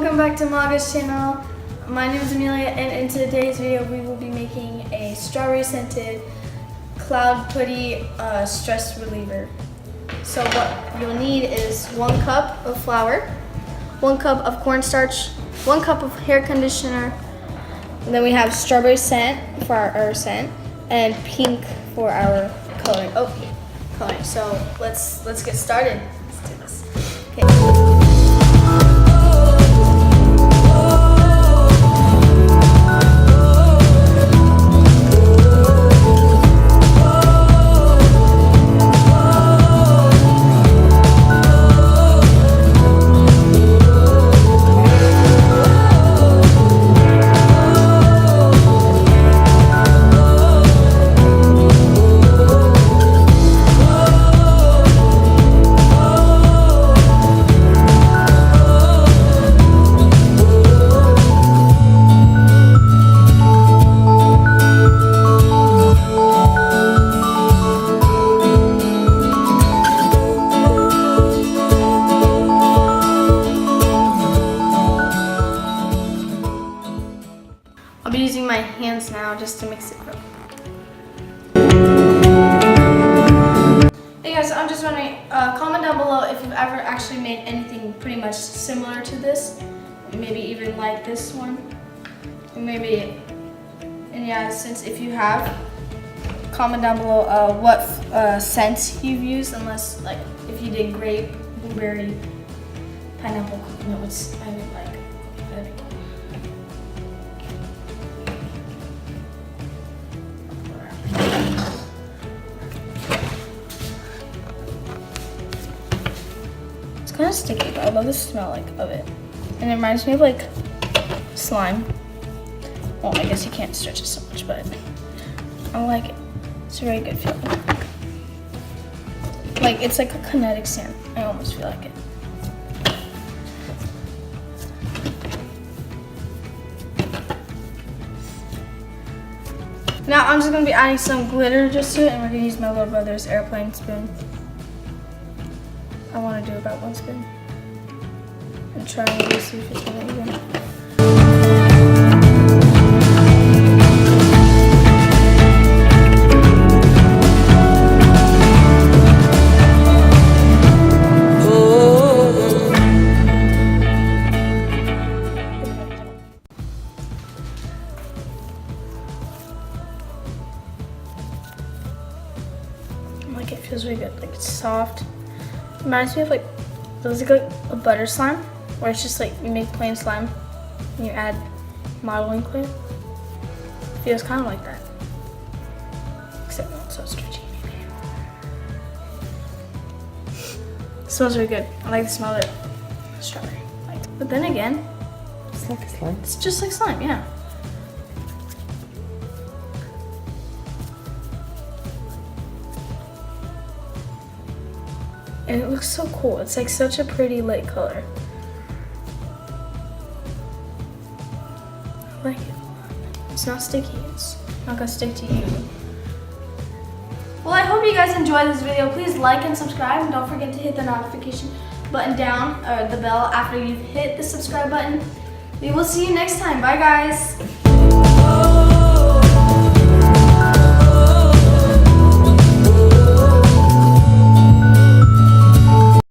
welcome back to Maga's channel. My name is Amelia, and in today's video we will be making a strawberry scented cloud putty stress reliever. So what you'll need is 1 cup of flour, 1 cup of cornstarch, 1 cup of hair conditioner, and then we have strawberry scent for our scent and pink for our coloring. Coloring. So let's get started. Let's do this. Okay. I'll be using my hands now just to mix it up. Hey guys, I'm just wondering, comment down below if you've ever actually made anything pretty much similar to this. Maybe even like this one. Maybe, and yeah, since if you have, comment down below what scents you've used, unless like if you did grape, blueberry, pineapple, no, it's, I mean like, that'd be cool. It's kind of sticky, but I love the smell of it. And it reminds me of like slime. Well, I guess you can't stretch it so much, but I like it. It's a very good feeling. Like, it's like a kinetic sand. I almost feel like it. Now I'm just gonna be adding some glitter just to it, and we're gonna use my little brother's airplane spoon. I want to do about 1 spoon and try and really see if it's gonna even. Like, it feels really good. Like, it's soft. Reminds me of like, those like a butter slime, where it's just like you make plain slime and you add modeling clay. Feels kind of like that, except not so stretchy. Maybe. It smells really good. I like the smell of it. Strawberry. But then again, it's like slime. It's just like slime, yeah. And it looks so cool. It's like such a pretty light color. I like it. It's not sticky. It's not gonna stick to you. Well, I hope you guys enjoyed this video. Please like and subscribe, and don't forget to hit the notification button down, or the bell after you've hit the subscribe button. We will see you next time. Bye guys.